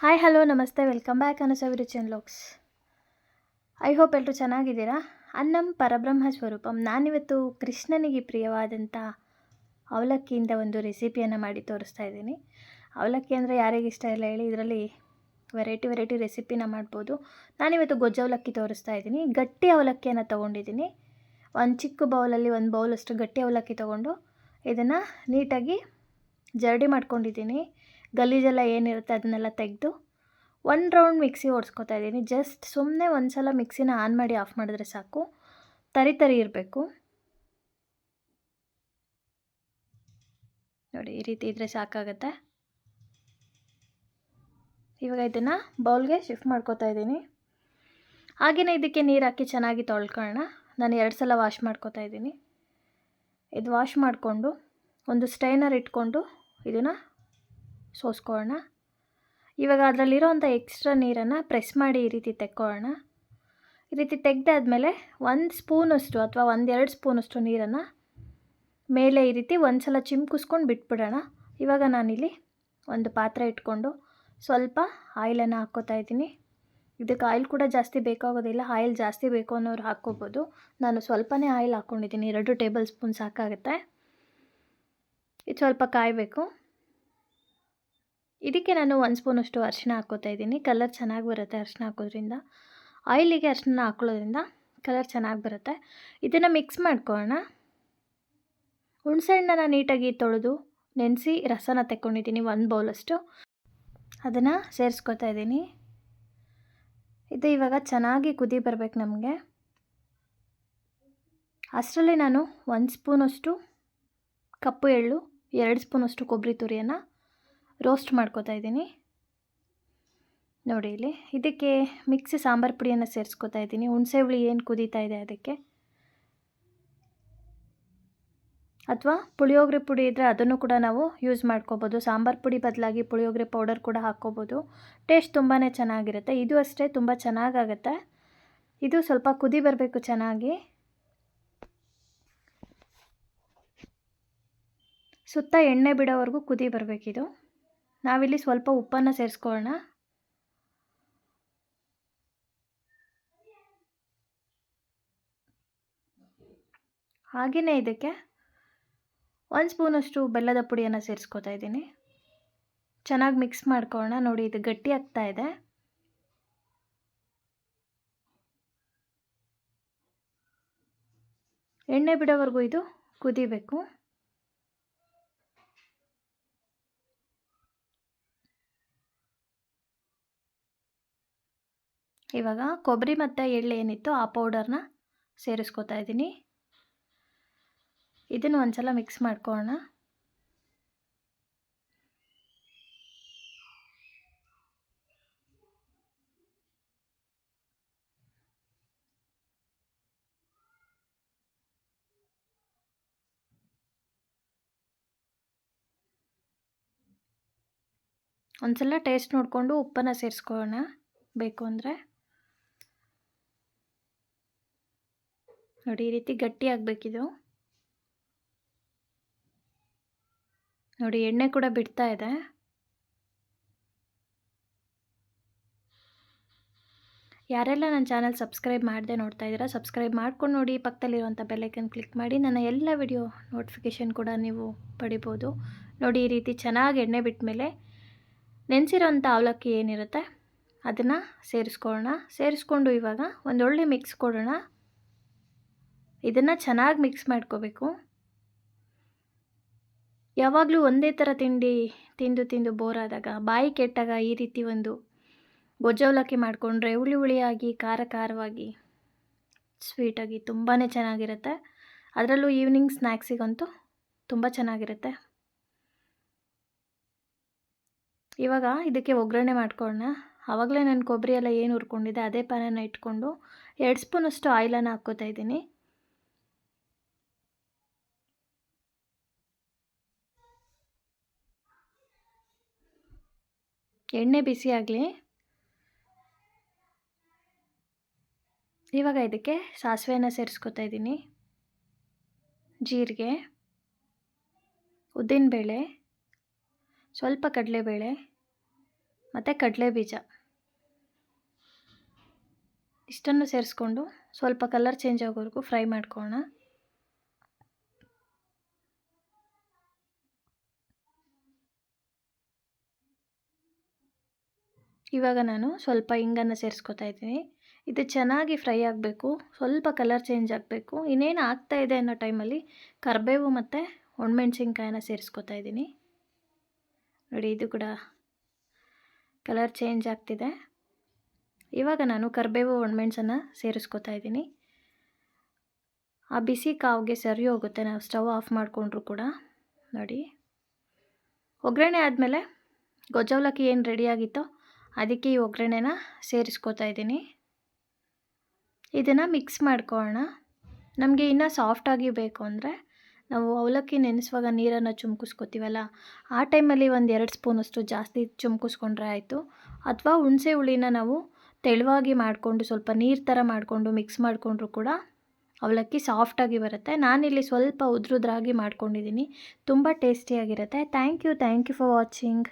Hi hello ನಮಸ್ತೆ welcome back ಅನುಸವಿ ರುಚಿ and vlogs. I hope ಎಲ್ಲರೂ ಚೆನ್ನಾಗಿದ್ದೀರಾ. ಅನ್ನಂ ಪರಬ್ರಹ್ಮ ಸ್ವರೂಪಂ. ನಾನಿವತ್ತು ಕೃಷ್ಣನಿಗೆ ಪ್ರಿಯವಾದಂಥ ಅವಲಕ್ಕಿಯಿಂದ ಒಂದು ರೆಸಿಪಿಯನ್ನು ಮಾಡಿ ತೋರಿಸ್ತಾ ಇದ್ದೀನಿ. ಅವಲಕ್ಕಿ ಅಂದರೆ ಯಾರಿಗೆ ಇಷ್ಟ ಇಲ್ಲ ಹೇಳಿ, ಇದರಲ್ಲಿ ವೆರೈಟಿ ರೆಸಿಪಿನ ಮಾಡ್ಬೋದು. ನಾನಿವತ್ತು ಗೊಜ್ಜು ಅವಲಕ್ಕಿ ತೋರಿಸ್ತಾ ಇದ್ದೀನಿ. ಗಟ್ಟಿ ಅವಲಕ್ಕಿಯನ್ನು ತೊಗೊಂಡಿದ್ದೀನಿ. ಒಂದು ಚಿಕ್ಕ ಬೌಲಲ್ಲಿ ಒಂದು ಬೌಲಷ್ಟು ಗಟ್ಟಿ ಅವಲಕ್ಕಿ ತೊಗೊಂಡು ಇದನ್ನು ನೀಟಾಗಿ ಜರಡಿ ಮಾಡ್ಕೊಂಡಿದ್ದೀನಿ. ಗಲೀಜೆಲ್ಲ ಏನಿರುತ್ತೆ ಅದನ್ನೆಲ್ಲ ತೆಗೆದು 1 ರೌಂಡ್ ಮಿಕ್ಸಿ ಓಡಿಸ್ಕೊತಾ ಇದ್ದೀನಿ. ಜಸ್ಟ್ ಸುಮ್ಮನೆ ಒಂದು ಸಲ ಮಿಕ್ಸಿನ ಆನ್ ಮಾಡಿ ಆಫ್ ಮಾಡಿದ್ರೆ ಸಾಕು. ತರಿ ಇರಬೇಕು ನೋಡಿ, ಈ ರೀತಿ ಇದ್ದರೆ ಸಾಕಾಗುತ್ತೆ. ಇವಾಗ ಇದನ್ನು ಬೌಲ್ಗೆ ಶಿಫ್ಟ್ ಮಾಡ್ಕೊತಾ ಇದ್ದೀನಿ. ಹಾಗೆಯೇ ಇದಕ್ಕೆ ನೀರು ಹಾಕಿ ಚೆನ್ನಾಗಿ ತೊಳ್ಕೊಳ್ಳೋಣ. ನಾನು 2 ಸಲ ವಾಶ್ ಮಾಡ್ಕೊತಾ ಇದ್ದೀನಿ. ಇದು ವಾಶ್ ಮಾಡಿಕೊಂಡು ಒಂದು ಸ್ಟ್ರೈನರ್ ಇಟ್ಕೊಂಡು ಇದನ್ನು ಸೋಸ್ಕೊಳ್ಳೋಣ. ಇವಾಗ ಅದರಲ್ಲಿರೋವಂಥ ಎಕ್ಸ್ಟ್ರಾ ನೀರನ್ನು ಪ್ರೆಸ್ ಮಾಡಿ ಈ ರೀತಿ ತೆಕ್ಕೊಳ್ಳೋಣ. ಈ ರೀತಿ ತೆಗೆದಾದ್ಮೇಲೆ 1 ಸ್ಪೂನಷ್ಟು ಅಥವಾ 1-2 ಸ್ಪೂನಷ್ಟು ನೀರನ್ನು ಮೇಲೆ ಈ ರೀತಿ ಒಂದು ಸಲ ಚಿಮ್ಕಿಸ್ಕೊಂಡು ಬಿಟ್ಬಿಡೋಣ. ಇವಾಗ ನಾನಿಲ್ಲಿ ಒಂದು ಪಾತ್ರೆ ಇಟ್ಕೊಂಡು ಸ್ವಲ್ಪ ಆಯಿಲನ್ನು ಹಾಕ್ಕೋತಾ ಇದ್ದೀನಿ. ಇದಕ್ಕೆ ಆಯಿಲ್ ಕೂಡ ಜಾಸ್ತಿ ಬೇಕಾಗೋದಿಲ್ಲ. ಆಯಿಲ್ ಜಾಸ್ತಿ ಬೇಕು ಅನ್ನೋರು ಹಾಕ್ಕೋಬೋದು. ನಾನು ಸ್ವಲ್ಪನೇ ಆಯಿಲ್ ಹಾಕ್ಕೊಂಡಿದ್ದೀನಿ. 2 ಟೇಬಲ್ ಸ್ಪೂನ್ ಸಾಕಾಗುತ್ತೆ. ಇದು ಸ್ವಲ್ಪ ಕಾಯಬೇಕು. ಇದಕ್ಕೆ ನಾನು 1 ಸ್ಪೂನಷ್ಟು ಅರಿಶಿನ ಹಾಕ್ಕೋತಾ ಇದ್ದೀನಿ. ಕಲರ್ ಚೆನ್ನಾಗಿ ಬರುತ್ತೆ ಅರಿಶಿನ ಹಾಕೋದ್ರಿಂದ. ಆಯಿಲಿಗೆ ಅರಿಶಿನ ಹಾಕೊಳ್ಳೋದ್ರಿಂದ ಕಲರ್ ಚೆನ್ನಾಗಿ ಬರುತ್ತೆ. ಇದನ್ನು ಮಿಕ್ಸ್ ಮಾಡ್ಕೊಳ್ಳೋಣ. ಹುಣಸೆಹಣ್ಣನ್ನು ನೀಟಾಗಿ ತೊಳೆದು ನೆನೆಸಿ ರಸನ ತೆಕ್ಕೊಂಡಿದ್ದೀನಿ 1 ಬೌಲಷ್ಟು. ಅದನ್ನು ಸೇರಿಸ್ಕೊತಾ ಇದ್ದೀನಿ. ಇದು ಇವಾಗ ಚೆನ್ನಾಗಿ ಕುದಿ ಬರಬೇಕು ನಮಗೆ. ಅಷ್ಟರಲ್ಲಿ ನಾನು 1 ಸ್ಪೂನಷ್ಟು ಕಪ್ಪು ಎಳ್ಳು, 2 ಸ್ಪೂನಷ್ಟು ಕೊಬ್ಬರಿ ತುರಿಯನ್ನು ರೋಸ್ಟ್ ಮಾಡ್ಕೊತಾ ಇದ್ದೀನಿ. ನೋಡಿ ಇಲ್ಲಿ ಇದಕ್ಕೆ ಮಿಕ್ಸಿ ಸಾಂಬಾರು ಪುಡಿಯನ್ನು ಸೇರಿಸ್ಕೊತಾ ಇದ್ದೀನಿ. ಹುಣಸೆ ಹುಳಿ ಏನು ಕುದೀತಾ ಇದೆ ಅದಕ್ಕೆ, ಅಥವಾ ಪುಳಿಯೋಗರೆ ಪುಡಿ ಇದ್ದರೆ ಅದನ್ನು ಕೂಡ ನಾವು ಯೂಸ್ ಮಾಡ್ಕೋಬೋದು. ಸಾಂಬಾರು ಪುಡಿ ಬದಲಾಗಿ ಪುಳಿಯೋಗರೆ ಪೌಡರ್ ಕೂಡ ಹಾಕ್ಕೋಬೋದು. ಟೇಸ್ಟ್ ತುಂಬಾ ಚೆನ್ನಾಗಿರುತ್ತೆ. ಇದು ಅಷ್ಟೇ ತುಂಬ ಚೆನ್ನಾಗಾಗುತ್ತೆ. ಇದು ಸ್ವಲ್ಪ ಕುದಿ ಬರಬೇಕು ಚೆನ್ನಾಗಿ. ಸುತ್ತ ಎಣ್ಣೆ ಬಿಡೋವರೆಗೂ ಕುದಿ ಬರಬೇಕಿದು. ನಾವಿಲ್ಲಿ ಸ್ವಲ್ಪ ಉಪ್ಪನ್ನು ಸೇರಿಸ್ಕೊಳ್ಳೋಣ. ಹಾಗೆಯೇ ಇದಕ್ಕೆ 1 ಸ್ಪೂನಷ್ಟು ಬೆಲ್ಲದ ಪುಡಿಯನ್ನು ಸೇರಿಸ್ಕೊತಾ ಇದ್ದೀನಿ. ಚೆನ್ನಾಗಿ ಮಿಕ್ಸ್ ಮಾಡ್ಕೊಳ್ಳೋಣ. ನೋಡಿ ಇದು ಗಟ್ಟಿ ಆಗ್ತಾ ಇದೆ. ಎಣ್ಣೆ ಬಿಡೋವರೆಗೂ ಇದು ಕುದಿಬೇಕು. ಇವಾಗ ಕೊಬ್ಬರಿ ಮತ್ತು ಎಳ್ಳು ಏನಿತ್ತು ಆ ಪೌಡರ್ನ ಸೇರಿಸ್ಕೊತಾ ಇದ್ದೀನಿ. ಇದನ್ನು ಒಂದು ಸಲ ಮಿಕ್ಸ್ ಮಾಡ್ಕೊಳ್ಳೋಣ. ಒಂದು ಸಲ ಟೇಸ್ಟ್ ನೋಡಿಕೊಂಡು ಉಪ್ಪನ್ನು ಸೇರಿಸ್ಕೊಳ್ಳೋಣ ಬೇಕು ಅಂದರೆ. ನೋಡಿ ಈ ರೀತಿ ಗಟ್ಟಿ ಆಗಬೇಕಿದು. ನೋಡಿ ಎಣ್ಣೆ ಕೂಡ ಬಿಡ್ತಾ ಇದೆ. ಯಾರೆಲ್ಲ ನನ್ನ ಚಾನಲ್ ಸಬ್ಸ್ಕ್ರೈಬ್ ಮಾಡದೆ ನೋಡ್ತಾ ಇದ್ದೀರಾ, ಸಬ್ಸ್ಕ್ರೈಬ್ ಮಾಡ್ಕೊಂಡು ನೋಡಿ. ಪಕ್ಕದಲ್ಲಿರುವಂಥ ಬೆಲ್ಲೈಕನ್ ಕ್ಲಿಕ್ ಮಾಡಿ ನನ್ನ ಎಲ್ಲ ವಿಡಿಯೋ ನೋಟಿಫಿಕೇಷನ್ ಕೂಡ ನೀವು ಪಡಿಬೋದು. ನೋಡಿ ಈ ರೀತಿ ಚೆನ್ನಾಗಿ ಎಣ್ಣೆ ಬಿಟ್ಟ ಮೇಲೆ ನೆನೆಸಿರೋಂಥ ಅವಲಕ್ಕಿ ಏನಿರುತ್ತೆ ಅದನ್ನು ಸೇರಿಸ್ಕೊಳ್ಳೋಣ. ಸೇರಿಸ್ಕೊಂಡು ಇವಾಗ ಒಂದೊಳ್ಳೆ ಮಿಕ್ಸ್ ಕೊಡೋಣ. ಇದನ್ನು ಚೆನ್ನಾಗಿ ಮಿಕ್ಸ್ ಮಾಡ್ಕೋಬೇಕು. ಯಾವಾಗಲೂ ಒಂದೇ ಥರ ತಿಂಡಿ ತಿಂದು ಬೋರ್ ಆದಾಗ, ಬಾಯಿ ಕೆಟ್ಟಾಗ ಈ ರೀತಿ ಒಂದು ಗೊಜ್ಜು ಅವಲಕ್ಕಿ ಮಾಡಿಕೊಂಡ್ರೆ ಹುಳಿ ಹುಳಿಯಾಗಿ ಖಾರವಾಗಿ ಸ್ವೀಟಾಗಿ ತುಂಬಾ ಚೆನ್ನಾಗಿರುತ್ತೆ. ಅದರಲ್ಲೂ ಈವ್ನಿಂಗ್ ಸ್ನ್ಯಾಕ್ಸಿಗಂತೂ ತುಂಬ ಚೆನ್ನಾಗಿರುತ್ತೆ. ಇವಾಗ ಇದಕ್ಕೆ ಒಗ್ಗರಣೆ ಮಾಡ್ಕೊಳ್ಳೋಣ. ಆವಾಗಲೇ ನಾನು ಕೊಬ್ಬರಿ ಎಲ್ಲ ಏನು ಹುರ್ಕೊಂಡಿದ್ದೆ ಅದೇ ಪ್ಯಾನನ್ನು ಇಟ್ಕೊಂಡು 2 ಸ್ಪೂನಷ್ಟು ಆಯಿಲನ್ನು ಹಾಕ್ಕೋತಾ ಇದ್ದೀನಿ. ಎಣ್ಣೆ ಬಿಸಿ ಆಗಲಿ. ಇವಾಗ ಇದಕ್ಕೆ ಸಾಸಿವೆಯನ್ನು ಸೇರಿಸ್ಕೊತಾ ಇದ್ದೀನಿ, ಜೀರಿಗೆ, ಉದ್ದಿನಬೇಳೆ, ಸ್ವಲ್ಪ ಕಡಲೆಬೇಳೆ, ಮತ್ತು ಕಡಲೆ ಬೀಜ ಇಷ್ಟನ್ನು ಸೇರಿಸ್ಕೊಂಡು ಸ್ವಲ್ಪ ಕಲರ್ ಚೇಂಜ್ ಆಗೋವರೆಗೂ ಫ್ರೈ ಮಾಡ್ಕೊಳ್ಳೋಣ. ಇವಾಗ ನಾನು ಸ್ವಲ್ಪ ಹಿಂಗನ್ನು ಸೇರಿಸ್ಕೊತಾ ಇದ್ದೀನಿ. ಇದು ಚೆನ್ನಾಗಿ ಫ್ರೈ ಆಗಬೇಕು, ಸ್ವಲ್ಪ ಕಲರ್ ಚೇಂಜ್ ಆಗಬೇಕು. ಇನ್ನೇನು ಆಗ್ತಾಯಿದೆ ಅನ್ನೋ ಟೈಮಲ್ಲಿ ಕರಿಬೇವು ಮತ್ತು ಒಣಮೆಣ್ಸಿನ್ಕಾಯಿನ ಸೇರಿಸ್ಕೊತಾ ಇದ್ದೀನಿ. ನೋಡಿ, ಇದು ಕೂಡ ಕಲರ್ ಚೇಂಜ್ ಆಗ್ತಿದೆ. ಇವಾಗ ನಾನು ಕರಿಬೇವು ಒಣಮೆಣ್ಸನ್ನು ಸೇರಿಸ್ಕೊತಾ ಇದ್ದೀನಿ. ಆ ಬಿಸಿ ಕಾವಿಗೆ ಸರಿ ಹೋಗುತ್ತೆ ನಾವು ಸ್ಟವ್ ಆಫ್ ಮಾಡಿಕೊಂಡ್ರು ಕೂಡ. ನೋಡಿ, ಒಗ್ಗರಣೆ ಆದಮೇಲೆ ಗೊಜ್ಜವಲಕ್ಕಿ ಏನು ರೆಡಿಯಾಗಿತ್ತೋ ಅದಕ್ಕೆ ಈ ಒಗ್ಗರಣೆನ ಸೇರಿಸ್ಕೊತಾ ಇದ್ದೀನಿ. ಇದನ್ನು ಮಿಕ್ಸ್ ಮಾಡ್ಕೊಳ್ಳೋಣ. ನಮಗೆ ಇನ್ನೂ ಸಾಫ್ಟಾಗಿ ಬೇಕು ಅಂದರೆ ನಾವು ಅವಲಕ್ಕಿ ನೆನೆಸುವಾಗ ನೀರನ್ನು ಚುಮ್ಕಿಸ್ಕೊತೀವಲ್ಲ, ಆ ಟೈಮಲ್ಲಿ ಒಂದು 2 ಸ್ಪೂನಷ್ಟು ಜಾಸ್ತಿ ಚುಮ್ಕಿಸ್ಕೊಂಡ್ರೆ ಆಯಿತು. ಅಥವಾ ಹುಣಸೆ ಹುಳಿನ ನಾವು ತೆಳುವಾಗಿ ಮಾಡಿಕೊಂಡು ಸ್ವಲ್ಪ ನೀರು ಥರ ಮಾಡಿಕೊಂಡು ಮಿಕ್ಸ್ ಮಾಡಿಕೊಂಡ್ರು ಕೂಡ ಅವಲಕ್ಕಿ ಸಾಫ್ಟಾಗಿ ಬರುತ್ತೆ. ನಾನಿಲ್ಲಿ ಸ್ವಲ್ಪ ಉದ್ರುದ್ರಾಗಿ ಮಾಡ್ಕೊಂಡಿದ್ದೀನಿ. ತುಂಬ ಟೇಸ್ಟಿಯಾಗಿರುತ್ತೆ. Thank you for watching.